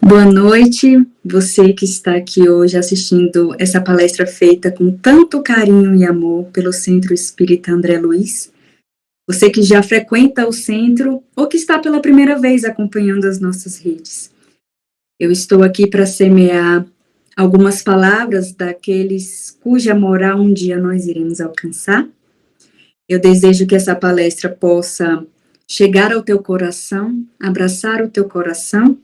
Boa noite, você que está aqui hoje assistindo essa palestra feita com tanto carinho e amor pelo Centro Espírita André Luiz. Você que já frequenta o centro ou que está pela primeira vez acompanhando as nossas redes. Eu estou aqui para semear algumas palavras daqueles cuja moral um dia nós iremos alcançar. Eu desejo que essa palestra possa chegar ao teu coração, abraçar o teu coração,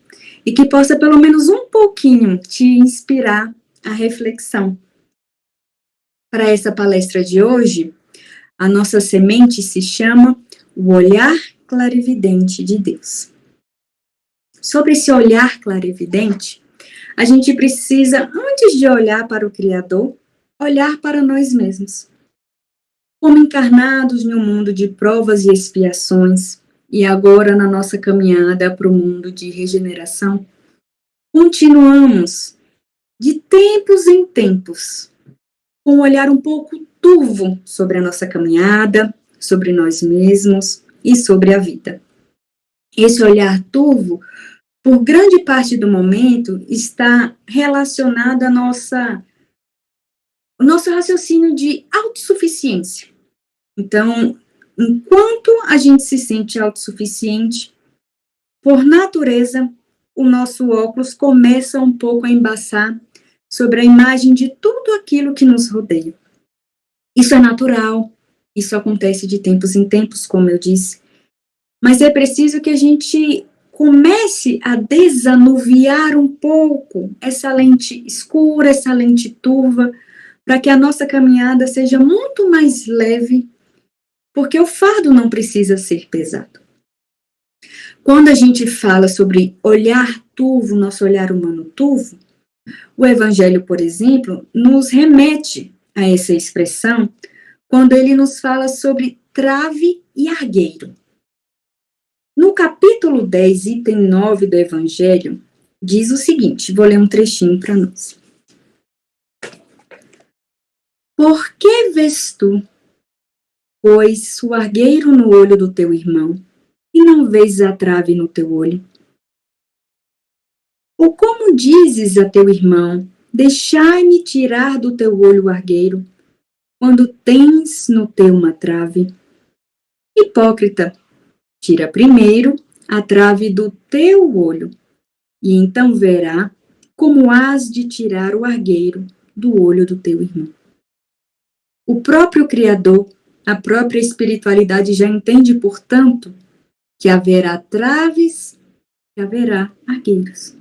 e que possa pelo menos um pouquinho te inspirar à reflexão. Para essa palestra de hoje, a nossa semente se chama o olhar clarividente de Deus. Sobre esse olhar clarividente, a gente precisa, antes de olhar para o Criador, olhar para nós mesmos. Como encarnados em um mundo de provas e expiações, e agora na nossa caminhada para o mundo de regeneração, continuamos, de tempos em tempos, com um olhar um pouco turvo sobre a nossa caminhada, sobre nós mesmos e sobre a vida. Esse olhar turvo, por grande parte do momento, está relacionado ao nosso raciocínio de autossuficiência. Então, enquanto a gente se sente autossuficiente, por natureza, o nosso óculos começa um pouco a embaçar sobre a imagem de tudo aquilo que nos rodeia. Isso é natural, isso acontece de tempos em tempos, como eu disse, mas é preciso que a gente comece a desanuviar um pouco essa lente escura, essa lente turva, para que a nossa caminhada seja muito mais leve, porque o fardo não precisa ser pesado. Quando a gente fala sobre olhar turvo, nosso olhar humano turvo, o Evangelho, por exemplo, nos remete a essa expressão quando ele nos fala sobre trave e argueiro. No capítulo 10, item 9 do Evangelho, diz o seguinte, vou ler um trechinho para nós. Por que vês tu, pois, o argueiro no olho do teu irmão, e não vês a trave no teu olho? Ou como dizes a teu irmão, deixai-me tirar do teu olho o argueiro, quando tens no teu uma trave? Hipócrita, tira primeiro a trave do teu olho, e então verá como hás de tirar o argueiro do olho do teu irmão. O próprio Criador, a própria espiritualidade já entende, portanto, que haverá traves e haverá argueiros.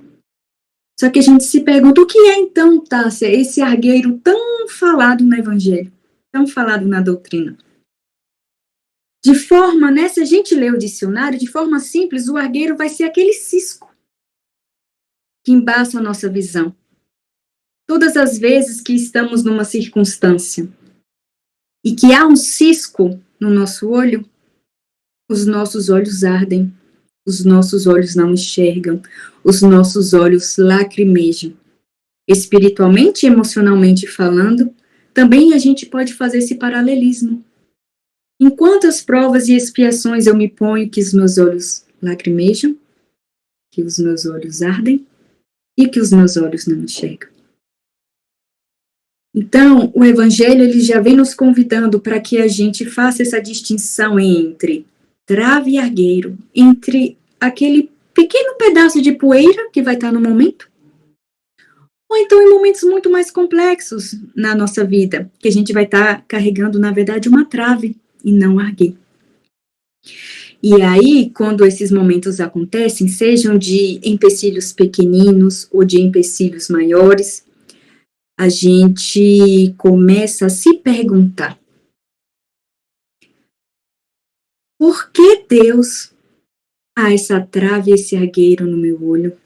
Só que a gente se pergunta, o que é então, Tássia, esse argueiro tão falado no Evangelho, tão falado na doutrina? De forma, né, se a gente ler o dicionário, de forma simples, o argueiro vai ser aquele cisco que embaça a nossa visão. Todas as vezes que estamos numa circunstância e que há um cisco no nosso olho, os nossos olhos ardem, os nossos olhos não enxergam, os nossos olhos lacrimejam. Espiritualmente e emocionalmente falando, também a gente pode fazer esse paralelismo. Em quantas provas e expiações eu me ponho que os meus olhos lacrimejam, que os meus olhos ardem e que os meus olhos não enxergam. Então, o Evangelho ele já vem nos convidando para que a gente faça essa distinção entre trave e argueiro, entre aquele pequeno pedaço de poeira que vai estar no momento, ou então em momentos muito mais complexos na nossa vida, que a gente vai estar carregando, na verdade, uma trave e não argueiro. E aí, quando esses momentos acontecem, sejam de empecilhos pequeninos ou de empecilhos maiores, a gente começa a se perguntar: por que Deus há essa trave, esse argueiro no meu olho?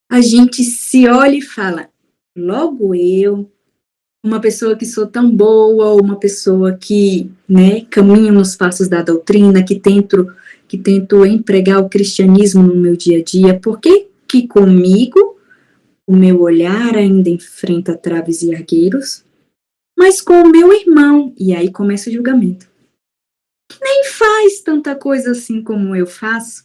A gente se olha e fala, logo eu, uma pessoa que sou tão boa, ou uma pessoa que, né, caminho nos passos da doutrina, que tento empregar o cristianismo no meu dia a dia, por que que comigo o meu olhar ainda enfrenta traves e argueiros, mas com o meu irmão, e aí começa o julgamento, que nem faz tanta coisa assim como eu faço,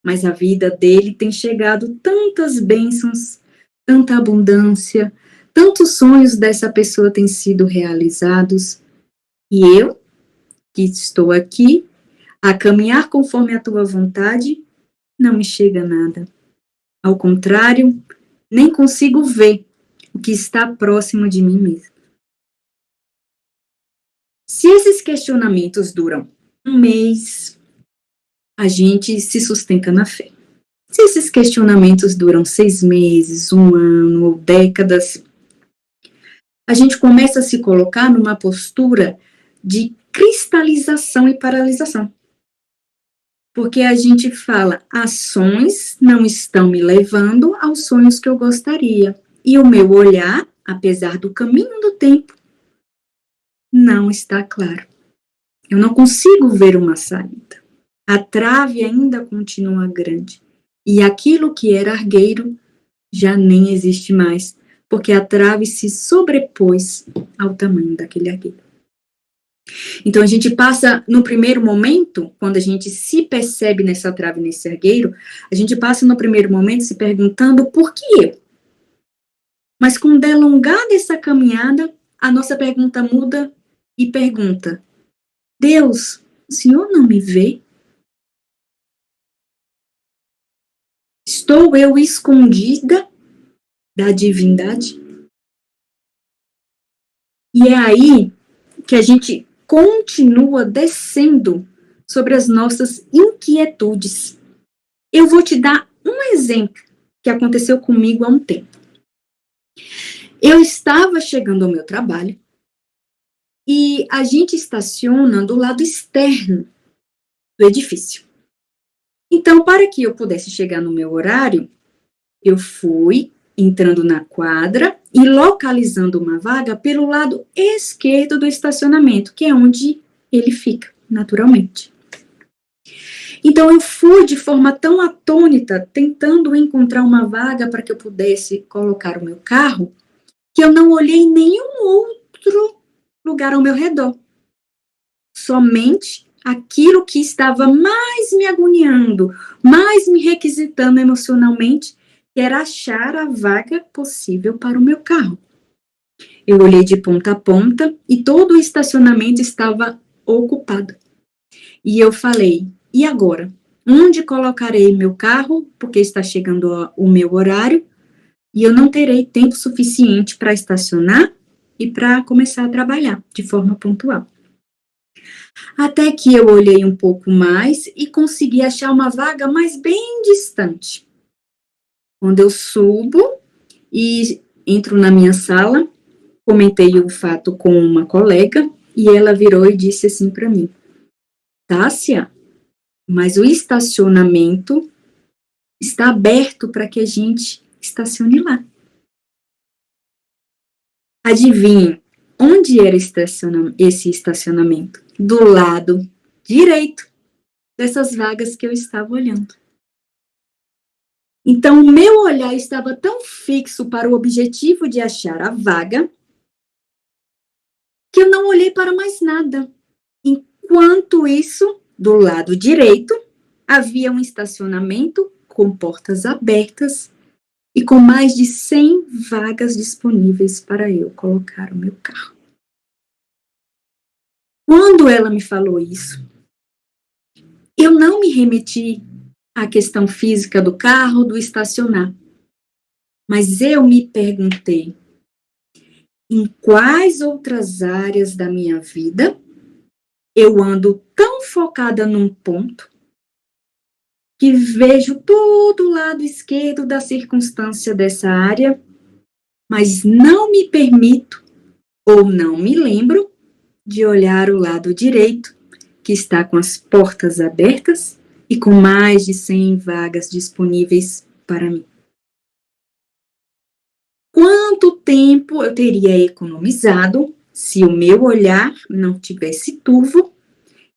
mas a vida dele tem chegado tantas bênçãos, tanta abundância, tantos sonhos dessa pessoa têm sido realizados, e eu, que estou aqui, a caminhar conforme a tua vontade, não me chega nada. Ao contrário, nem consigo ver o que está próximo de mim mesmo. Se esses questionamentos duram um mês, a gente se sustenta na fé. Se esses questionamentos duram 6 meses, um ano ou décadas, a gente começa a se colocar numa postura de cristalização e paralisação. Porque a gente fala, ações não estão me levando aos sonhos que eu gostaria. E o meu olhar, apesar do caminho do tempo, não está claro. Eu não consigo ver uma saída. A trave ainda continua grande. E aquilo que era argueiro já nem existe mais, porque a trave se sobrepôs ao tamanho daquele argueiro. Então, a gente passa, no primeiro momento, quando a gente se percebe nessa trave, nesse argueiro, a gente passa no primeiro momento se perguntando por que eu? Mas com o delongar dessa caminhada, a nossa pergunta muda e pergunta, Deus, o Senhor não me vê? Estou eu escondida da divindade? E é aí que a gente continua descendo sobre as nossas inquietudes. Eu vou te dar um exemplo que aconteceu comigo há um tempo. Eu estava chegando ao meu trabalho e a gente estaciona do lado externo do edifício. Então, para que eu pudesse chegar no meu horário, eu fui entrando na quadra e localizando uma vaga pelo lado esquerdo do estacionamento, que é onde ele fica, naturalmente. Então, eu fui de forma tão atônita, tentando encontrar uma vaga para que eu pudesse colocar o meu carro, que eu não olhei nenhum outro lugar ao meu redor. Somente aquilo que estava mais me agoniando, mais me requisitando emocionalmente, que era achar a vaga possível para o meu carro. Eu olhei de ponta a ponta e todo o estacionamento estava ocupado. E eu falei, e agora? Onde colocarei meu carro? Porque está chegando o meu horário e eu não terei tempo suficiente para estacionar e para começar a trabalhar de forma pontual. Até que eu olhei um pouco mais e consegui achar uma vaga, mas bem distante. Quando eu subo e entro na minha sala, comentei o fato com uma colega e ela virou e disse assim para mim, Tássia, mas o estacionamento está aberto para que a gente estacione lá. Adivinhe, onde era esse estacionamento? Do lado direito dessas vagas que eu estava olhando. Então, o meu olhar estava tão fixo para o objetivo de achar a vaga que eu não olhei para mais nada. Enquanto isso, do lado direito, havia um estacionamento com portas abertas e com mais de 100 vagas disponíveis para eu colocar o meu carro. Quando ela me falou isso, eu não me remeti à questão física do carro, do estacionar, mas eu me perguntei, em quais outras áreas da minha vida eu ando tão focada num ponto que vejo todo o lado esquerdo da circunstância dessa área, mas não me permito ou não me lembro de olhar o lado direito, que está com as portas abertas e com mais de 100 vagas disponíveis para mim. Quanto tempo eu teria economizado se o meu olhar não tivesse turvo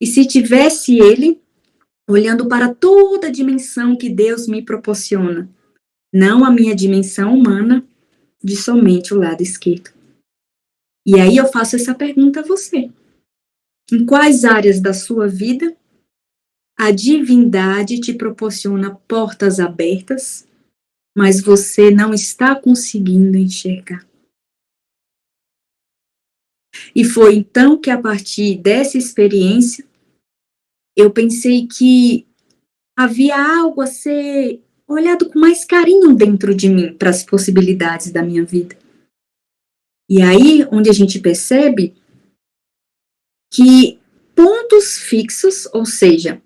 e se tivesse ele olhando para toda a dimensão que Deus me proporciona, não a minha dimensão humana de somente o lado esquerdo. E aí eu faço essa pergunta a você. Em quais áreas da sua vida A divindade te proporciona portas abertas, mas você não está conseguindo enxergar. E foi então que, a partir dessa experiência, eu pensei que havia algo a ser olhado com mais carinho dentro de mim para as possibilidades da minha vida. E aí, onde a gente percebe que pontos fixos, ou seja,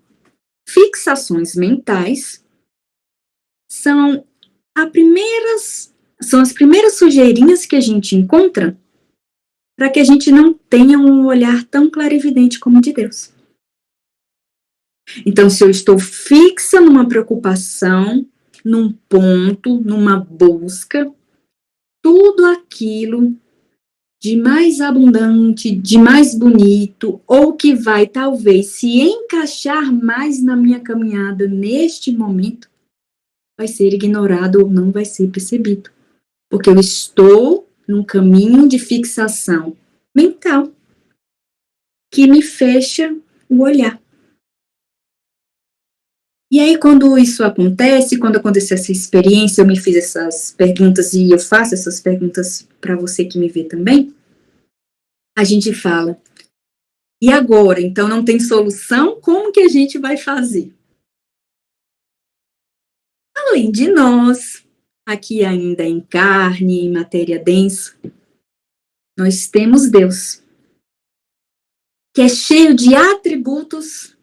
fixações mentais, são, são as primeiras sujeirinhas que a gente encontra para que a gente não tenha um olhar tão clarividente como o de Deus. Então, se eu estou fixa numa preocupação, num ponto, numa busca, tudo aquilo de mais abundante, de mais bonito, ou que vai talvez se encaixar mais na minha caminhada neste momento, vai ser ignorado ou não vai ser percebido. Porque eu estou num caminho de fixação mental que me fecha o olhar. E aí, quando isso acontece, quando aconteceu essa experiência, eu me fiz essas perguntas e eu faço essas perguntas para você que me vê também, a gente fala, e agora? Então não tem solução? Como que a gente vai fazer? Além de nós, aqui ainda em carne, em matéria densa, nós temos Deus, que é cheio de atributos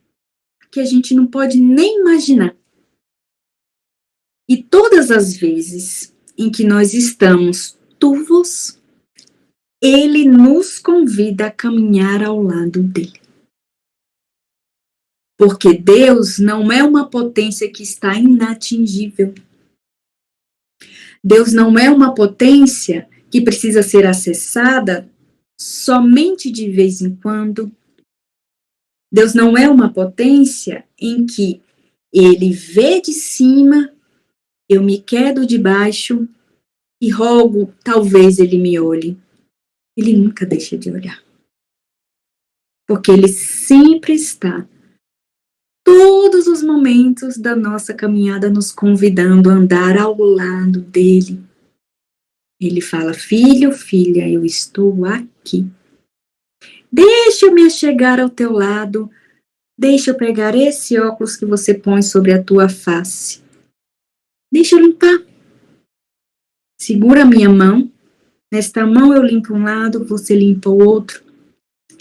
que a gente não pode nem imaginar. E todas as vezes em que nós estamos turvos, Ele nos convida a caminhar ao lado dele. Porque Deus não é uma potência que está inatingível. Deus não é uma potência que precisa ser acessada somente de vez em quando. Deus não é uma potência em que Ele vê de cima, eu me quedo de baixo e rogo, talvez Ele me olhe. Ele nunca deixa de olhar. Porque Ele sempre está, todos os momentos da nossa caminhada, nos convidando a andar ao lado dele. Ele fala, filho, filha, eu estou aqui. Deixa eu me achegar ao teu lado, deixa eu pegar esse óculos que você põe sobre a tua face. Deixa eu limpar. Segura a minha mão, nesta mão eu limpo um lado, você limpa o outro,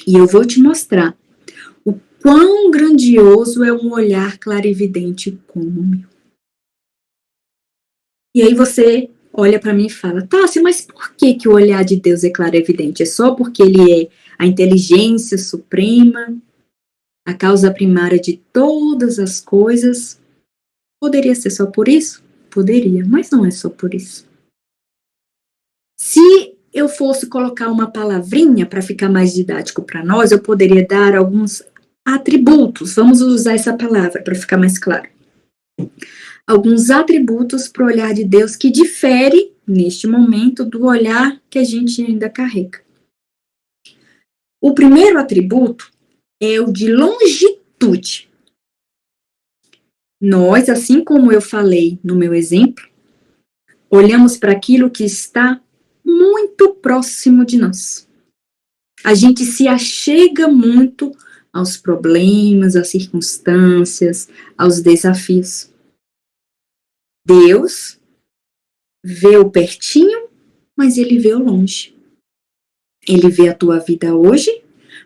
e eu vou te mostrar o quão grandioso é um olhar clarividente como o meu. E aí você olha para mim e fala, Tássia, mas por que o olhar de Deus é clarividente? É só porque ele é a inteligência suprema, a causa primária de todas as coisas? Poderia ser só por isso? Poderia, mas não é só por isso. Se eu fosse colocar uma palavrinha para ficar mais didático para nós, eu poderia dar alguns atributos. Vamos usar essa palavra para ficar mais claro. Alguns atributos para o olhar de Deus que difere, neste momento, do olhar que a gente ainda carrega. O primeiro atributo é o de longitude. Nós, assim como eu falei no meu exemplo, olhamos para aquilo que está muito próximo de nós. A gente se achega muito aos problemas, às circunstâncias, aos desafios. Deus vê o pertinho, mas ele vê o longe. Ele vê a tua vida hoje,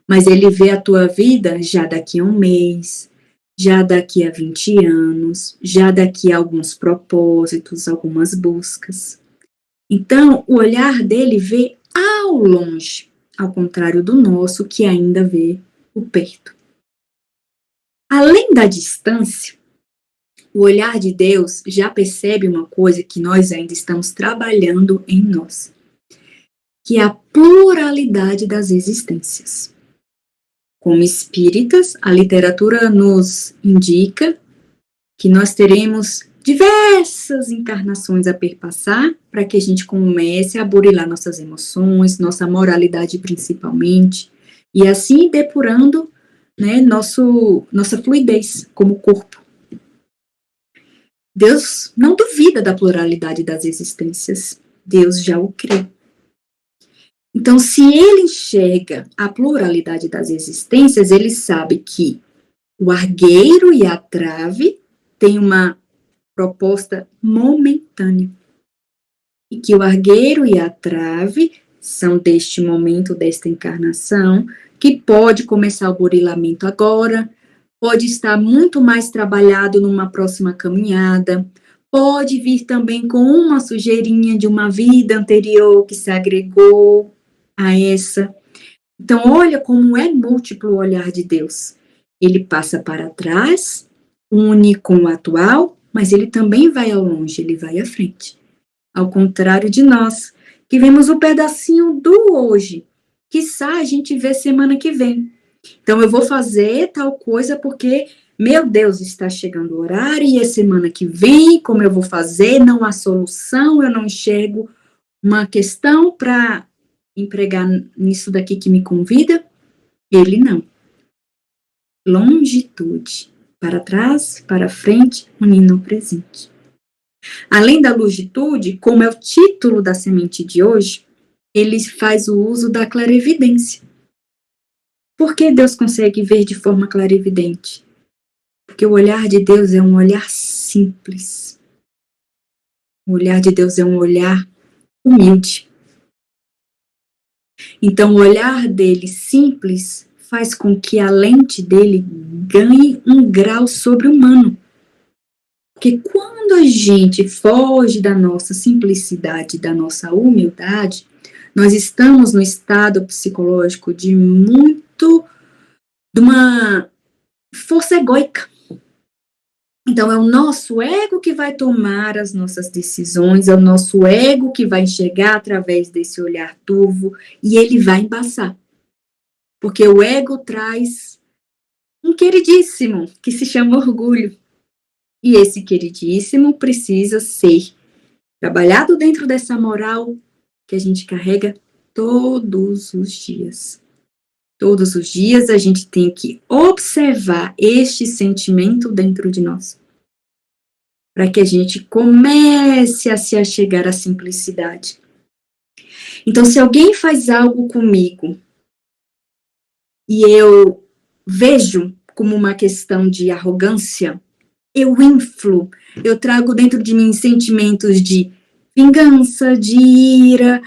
mas ele vê a tua vida já daqui a um mês, já daqui a 20 anos, já daqui a alguns propósitos, algumas buscas. Então, o olhar dele vê ao longe, ao contrário do nosso, que ainda vê o perto. Além da distância, o olhar de Deus já percebe uma coisa que nós ainda estamos trabalhando em nós, que é a pluralidade das existências. Como espíritas, a literatura nos indica que nós teremos diversas encarnações a perpassar para que a gente comece a burilar nossas emoções, nossa moralidade principalmente, e assim depurando né, nossa fluidez como corpo. Deus não duvida da pluralidade das existências. Deus já o crê. Então, se ele enxerga a pluralidade das existências, ele sabe que o argueiro e a trave têm uma proposta momentânea. E que o argueiro e a trave são deste momento, desta encarnação, que pode começar o burilamento agora, pode estar muito mais trabalhado numa próxima caminhada, pode vir também com uma sujeirinha de uma vida anterior que se agregou a essa. Então, olha como é múltiplo o olhar de Deus. Ele passa para trás, une com o atual, mas ele também vai ao longe, ele vai à frente. Ao contrário de nós, que vemos o pedacinho do hoje, quiçá a gente vê semana que vem. Então, eu vou fazer tal coisa porque, meu Deus, está chegando o horário e é semana que vem, como eu vou fazer? Não há solução, eu não enxergo uma questão para empregar nisso daqui que me convida. Ele não. Longitude. Para trás, para frente, unindo o presente. Além da longitude, como é o título da semente de hoje, ele faz o uso da clarividência. Por que Deus consegue ver de forma clarividente? Porque o olhar de Deus é um olhar simples. O olhar de Deus é um olhar humilde. Então, o olhar dele simples faz com que a lente dele ganhe um grau sobre-humano. Porque quando a gente foge da nossa simplicidade, da nossa humildade, nós estamos no estado psicológico de uma força egóica. Então, é o nosso ego que vai tomar as nossas decisões, é o nosso ego que vai enxergar através desse olhar turvo, e ele vai embaçar. Porque o ego traz um queridíssimo, que se chama orgulho. E esse queridíssimo precisa ser trabalhado dentro dessa moral que a gente carrega todos os dias. Todos os dias a gente tem que observar este sentimento dentro de nós, para que a gente comece a se achegar à simplicidade. Então, se alguém faz algo comigo e eu vejo como uma questão de arrogância, eu inflo, eu trago dentro de mim sentimentos de vingança, de ira,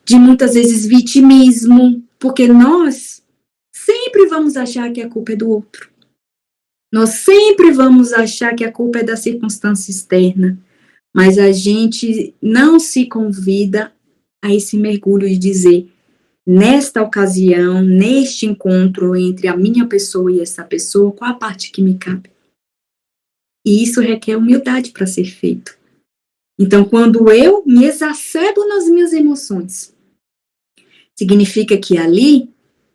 de muitas vezes vitimismo, porque nós sempre vamos achar que a culpa é do outro. Nós sempre vamos achar que a culpa é da circunstância externa, mas a gente não se convida a esse mergulho de dizer, nesta ocasião, neste encontro entre a minha pessoa e essa pessoa, qual a parte que me cabe? E isso requer humildade para ser feito. Então, quando eu me exacerbo nas minhas emoções, significa que ali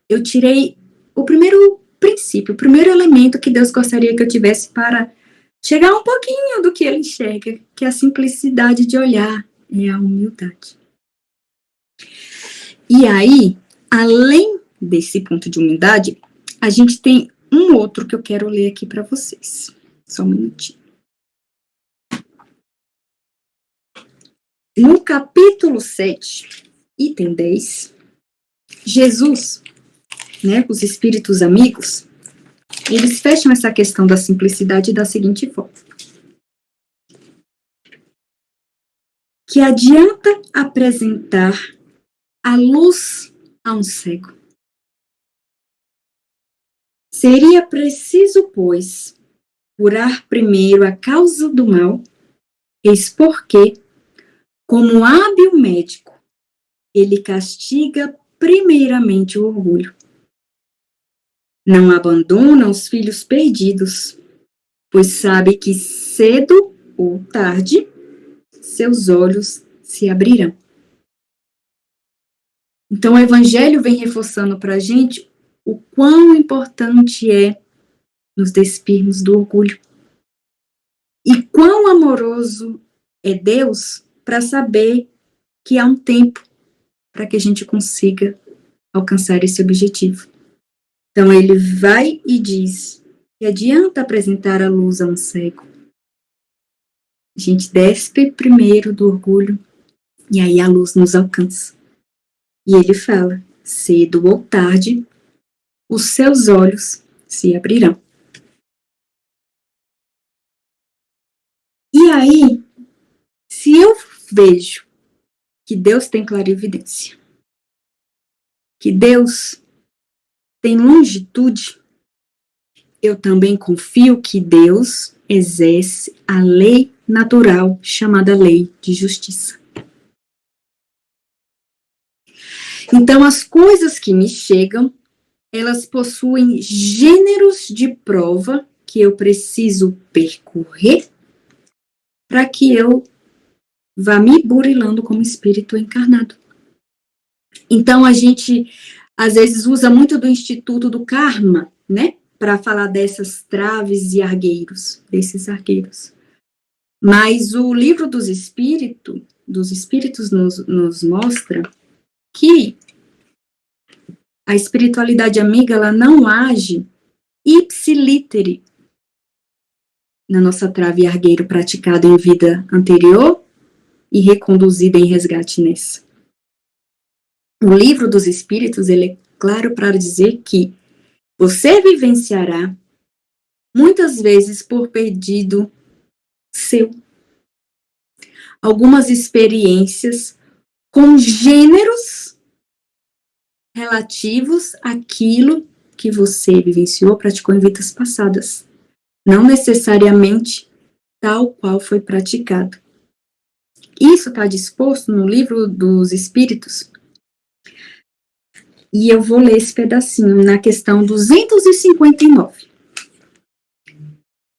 eu tirei o primeiro princípio, o primeiro elemento que Deus gostaria que eu tivesse para chegar um pouquinho do que ele enxerga, que é a simplicidade de olhar, é a humildade. E aí, além desse ponto de humildade, a gente tem um outro que eu quero ler aqui para vocês. Só um minutinho. No capítulo 7, item 10, Jesus, né, os espíritos amigos, eles fecham essa questão da simplicidade da seguinte forma. Que adianta apresentar a luz a um cego? Seria preciso, pois, curar primeiro a causa do mal, eis porque, como hábil médico, ele castiga primeiramente o orgulho. Não abandona os filhos perdidos, pois sabe que cedo ou tarde seus olhos se abrirão. Então, o Evangelho vem reforçando para a gente o quão importante é nos despirmos do orgulho. E quão amoroso é Deus para saber que há um tempo para que a gente consiga alcançar esse objetivo. Então ele vai e diz: que adianta apresentar a luz a um cego? A gente desce primeiro do orgulho e aí a luz nos alcança. E ele fala: cedo ou tarde, os seus olhos se abrirão. E aí, se eu vejo que Deus tem clarividência, que Deus tem longitude, eu também confio que Deus exerce a lei natural chamada lei de justiça. Então, as coisas que me chegam, elas possuem gêneros de prova que eu preciso percorrer para que eu vá me burilando como espírito encarnado. Então, a gente, às vezes, usa muito do Instituto do Karma, né? Para falar dessas traves e argueiros, desses argueiros. Mas o livro dos Espíritos nos mostra que a espiritualidade amiga, ela não age ipsilítere na nossa trave e argueiro praticado em vida anterior e reconduzida em resgate nessa. O livro dos Espíritos, ele é claro para dizer que você vivenciará, muitas vezes por pedido seu, algumas experiências com gêneros relativos àquilo que você vivenciou, praticou em vidas passadas. Não necessariamente tal qual foi praticado. Isso está disposto no livro dos Espíritos. E eu vou ler esse pedacinho na questão 259.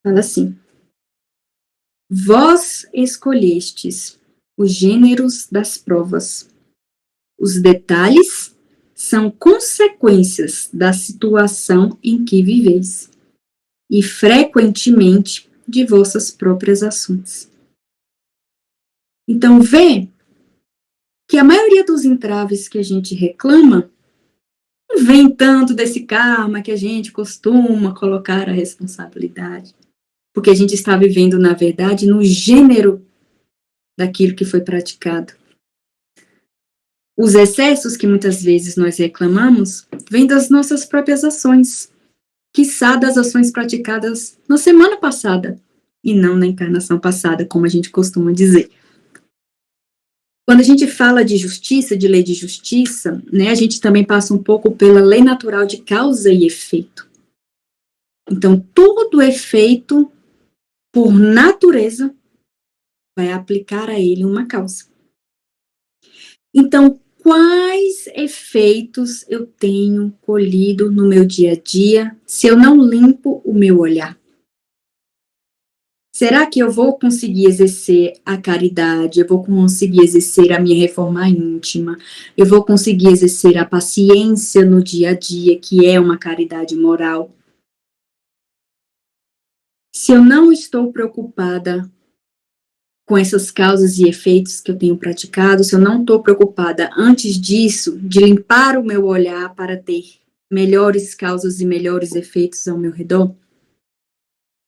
Fala assim: vós escolhestes os gêneros das provas. Os detalhes são consequências da situação em que viveis e frequentemente de vossas próprias ações. Então, vê que a maioria dos entraves que a gente reclama não vem tanto desse karma que a gente costuma colocar a responsabilidade, porque a gente está vivendo, na verdade, no gênero daquilo que foi praticado. Os excessos que muitas vezes nós reclamamos vêm das nossas próprias ações, quiçá das ações praticadas na semana passada, e não na encarnação passada, como a gente costuma dizer. Quando a gente fala de justiça, de lei de justiça, né, a gente também passa um pouco pela lei natural de causa e efeito. Então, todo efeito, por natureza, vai aplicar a ele uma causa. Então, quais efeitos eu tenho colhido no meu dia a dia se eu não limpo o meu olhar? Será que eu vou conseguir exercer a caridade? Eu vou conseguir exercer a minha reforma íntima? Eu vou conseguir exercer a paciência no dia a dia, que é uma caridade moral? Se eu não estou preocupada com essas causas e efeitos que eu tenho praticado, se eu não estou preocupada antes disso, de limpar o meu olhar para ter melhores causas e melhores efeitos ao meu redor,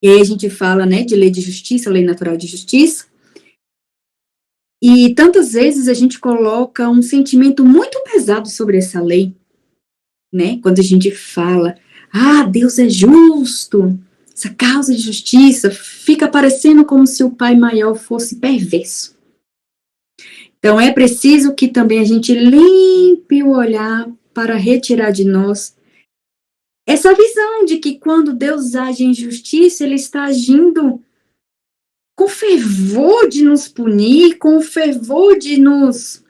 e aí a gente fala, né, de lei de justiça, lei natural de justiça, e tantas vezes a gente coloca um sentimento muito pesado sobre essa lei, né, quando a gente fala, Deus é justo, essa causa de justiça, fica parecendo como se o Pai Maior fosse perverso. Então é preciso que também a gente limpe o olhar para retirar de nós essa visão de que quando Deus age em justiça, Ele está agindo com fervor de nos punir, com fervor de nos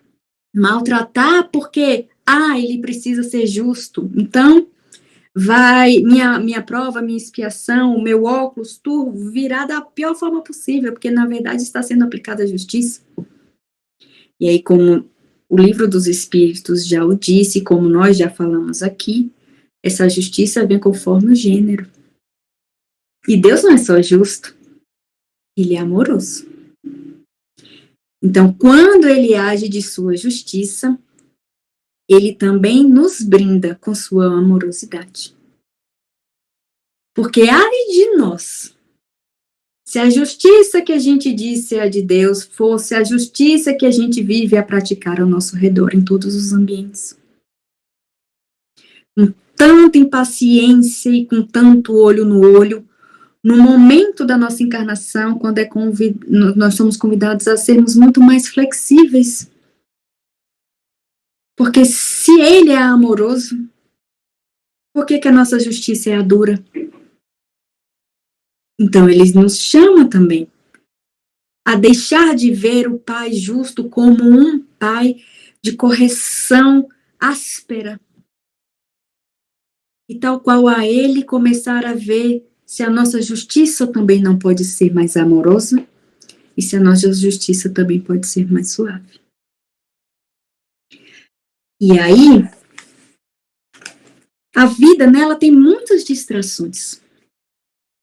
maltratar, porque, Ele precisa ser justo. Então, vai, minha prova, minha expiação, o meu óculos turvo virá da pior forma possível, porque, na verdade, está sendo aplicada a justiça. E aí, como o livro dos Espíritos já o disse, como nós já falamos aqui, essa justiça vem conforme o gênero. E Deus não é só justo, Ele é amoroso. Então, quando Ele age de sua justiça, Ele também nos brinda com sua amorosidade. Porque ai de nós, se a justiça que a gente diz ser a de Deus fosse a justiça que a gente vive a praticar ao nosso redor, em todos os ambientes. Com tanta impaciência e com tanto olho no olho, no momento da nossa encarnação, quando nós somos convidados a sermos muito mais flexíveis. Porque se Ele é amoroso, por que a nossa justiça é a dura? Então, Ele nos chama também a deixar de ver o Pai justo como um Pai de correção áspera. E tal qual a Ele começar a ver se a nossa justiça também não pode ser mais amorosa e se a nossa justiça também pode ser mais suave. E aí, a vida nela tem muitas distrações.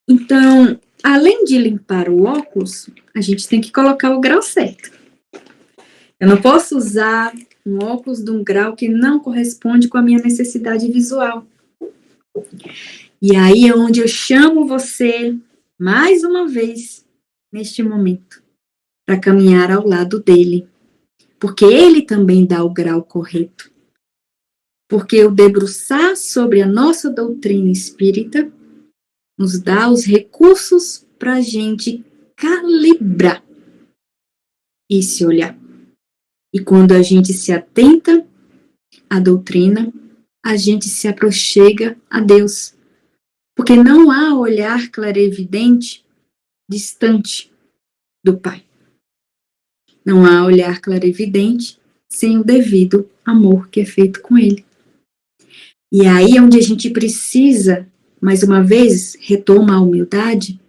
Então, além de limpar o óculos, a gente tem que colocar o grau certo. Eu não posso usar um óculos de um grau que não corresponde com a minha necessidade visual. E aí é onde eu chamo você, mais uma vez, neste momento, para caminhar ao lado dele. Porque ele também dá o grau correto. Porque o debruçar sobre a nossa doutrina espírita nos dá os recursos para a gente calibrar esse olhar. E quando a gente se atenta à doutrina, a gente se aproxima a Deus. Porque não há olhar clarevidente distante do Pai. Não há olhar clarevidente sem o devido amor que é feito com Ele. E aí é onde a gente precisa, mais uma vez, retoma a humildade,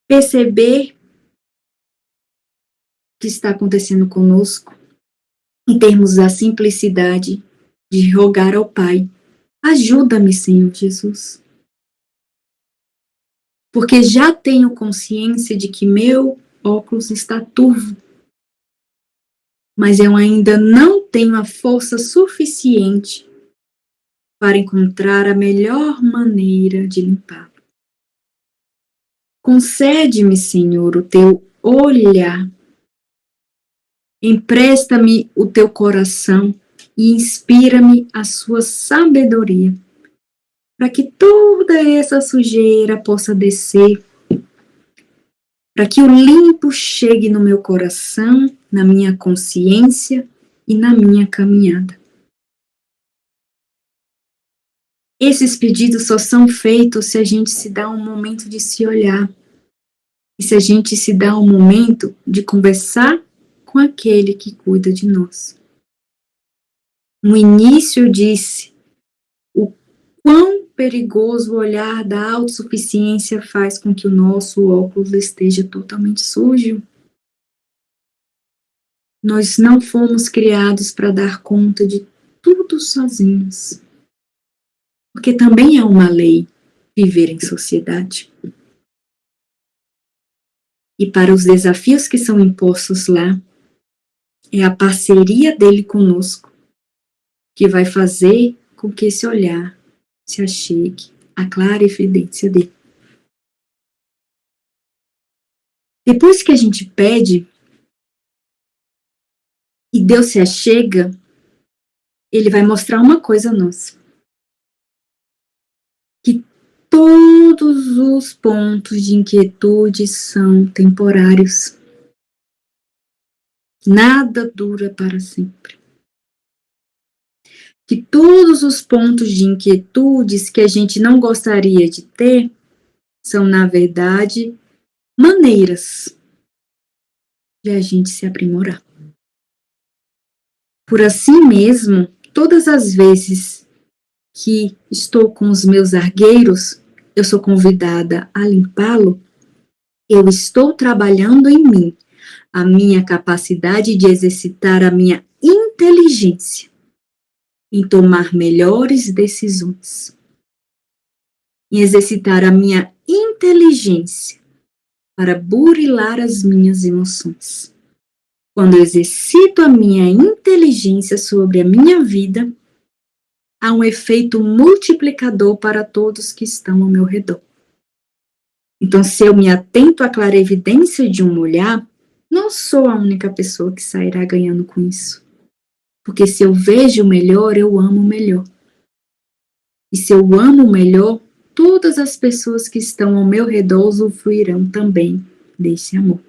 perceber o que está acontecendo conosco e termos a simplicidade de rogar ao Pai: ajuda-me, Senhor Jesus. Porque já tenho consciência de que meu óculos está turvo, mas eu ainda não tenho a força suficiente para encontrar a melhor maneira de limpá-lo. Concede-me, Senhor, o teu olhar. Empresta-me o teu coração e inspira-me a sua sabedoria, para que toda essa sujeira possa descer, para que o limpo chegue no meu coração, na minha consciência e na minha caminhada. Esses pedidos só são feitos se a gente se dá um momento de se olhar e se a gente se dá um momento de conversar com aquele que cuida de nós. No início eu disse o quão perigoso o olhar da autossuficiência faz com que o nosso óculos esteja totalmente sujo. Nós não fomos criados para dar conta de tudo sozinhos. Porque também é uma lei viver em sociedade. E para os desafios que são impostos lá, é a parceria dele conosco que vai fazer com que esse olhar se achegue à clara evidência dele. Depois que a gente pede e Deus se achega, ele vai mostrar uma coisa a nós: que todos os pontos de inquietude são temporários. Nada dura para sempre. Que todos os pontos de inquietudes que a gente não gostaria de ter são, na verdade, maneiras de a gente se aprimorar. Por assim mesmo, todas as vezes que estou com os meus argueiros, eu sou convidada a limpá-lo, eu estou trabalhando em mim a minha capacidade de exercitar a minha inteligência em tomar melhores decisões, em exercitar a minha inteligência para burilar as minhas emoções. Quando eu exercito a minha inteligência sobre a minha vida, há um efeito multiplicador para todos que estão ao meu redor. Então, se eu me atento à clarevidência de um olhar, não sou a única pessoa que sairá ganhando com isso. Porque se eu vejo o melhor, eu amo o melhor. E se eu amo o melhor, todas as pessoas que estão ao meu redor usufruirão também desse amor.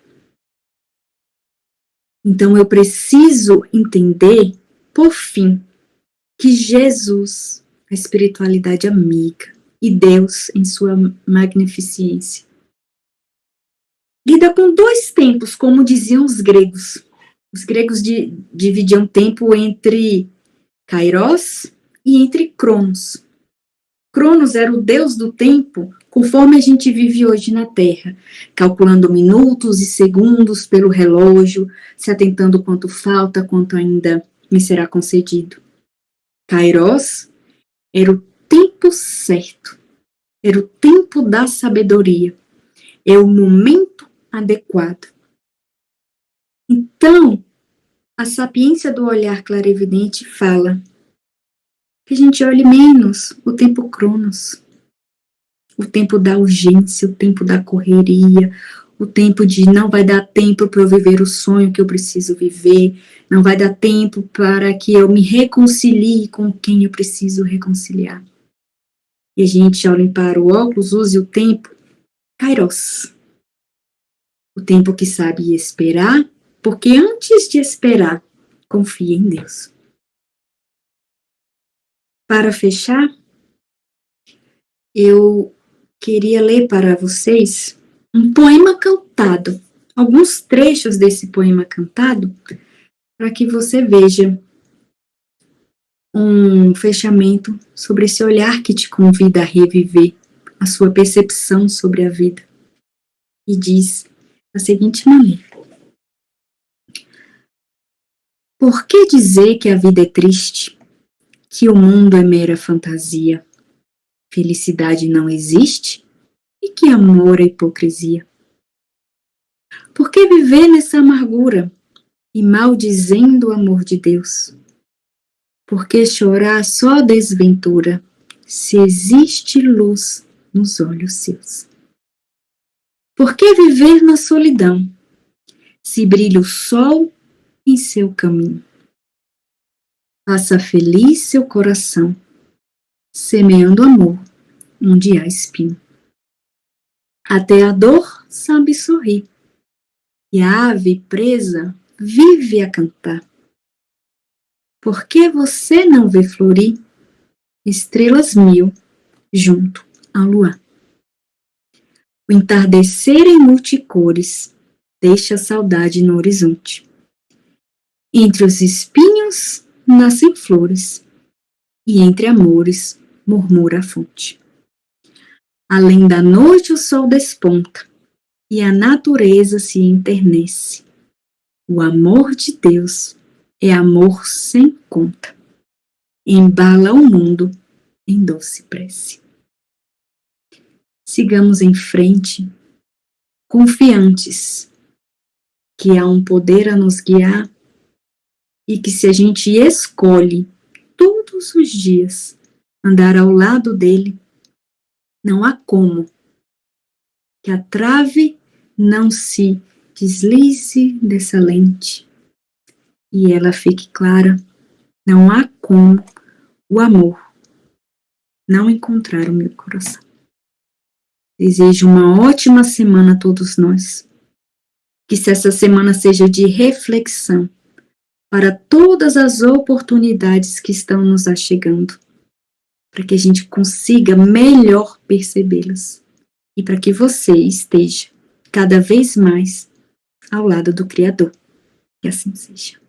Então eu preciso entender, por fim, que Jesus, a espiritualidade amiga, e Deus, em sua magnificência, lida com dois tempos, como diziam os gregos. Os gregos dividiam tempo entre Kairos e entre Cronos. Cronos era o deus do tempo, conforme a gente vive hoje na Terra, calculando minutos e segundos pelo relógio, se atentando quanto falta, quanto ainda me será concedido. Kairos era o tempo certo, era o tempo da sabedoria, é o momento adequado. Então, a sapiência do olhar clarividente fala que a gente olhe menos o tempo Cronos, o tempo da urgência, o tempo da correria, o tempo de não vai dar tempo para eu viver o sonho que eu preciso viver, não vai dar tempo para que eu me reconcilie com quem eu preciso reconciliar. E a gente olha para o óculos, use o tempo Kairos, o tempo que sabe esperar, porque antes de esperar, confie em Deus. Para fechar, eu queria ler para vocês um poema cantado, alguns trechos desse poema cantado, para que você veja um fechamento sobre esse olhar que te convida a reviver a sua percepção sobre a vida. E diz da seguinte maneira: por que dizer que a vida é triste, que o mundo é mera fantasia, felicidade não existe e que amor é hipocrisia? Por que viver nessa amargura e maldizendo o amor de Deus? Por que chorar só desventura, se existe luz nos olhos seus? Por que viver na solidão, se brilha o sol em seu caminho? Faça feliz seu coração, semeando amor onde há espinho. Até a dor sabe sorrir, e a ave presa vive a cantar. Por que você não vê florir estrelas mil junto ao luar? O entardecer em multicores deixa a saudade no horizonte. Entre os espinhos nascem flores, e entre amores murmura a fonte. Além da noite o sol desponta, e a natureza se enternece. O amor de Deus é amor sem conta, embala o mundo em doce prece. Sigamos em frente, confiantes que há um poder a nos guiar e que se a gente escolhe todos os dias andar ao lado dele, não há como que a trave não se deslize dessa lente e ela fique clara. Não há como o amor não encontrar o meu coração. Desejo uma ótima semana a todos nós. Que essa semana seja de reflexão para todas as oportunidades que estão nos achegando, para que a gente consiga melhor percebê-las e para que você esteja cada vez mais ao lado do Criador. Que assim seja.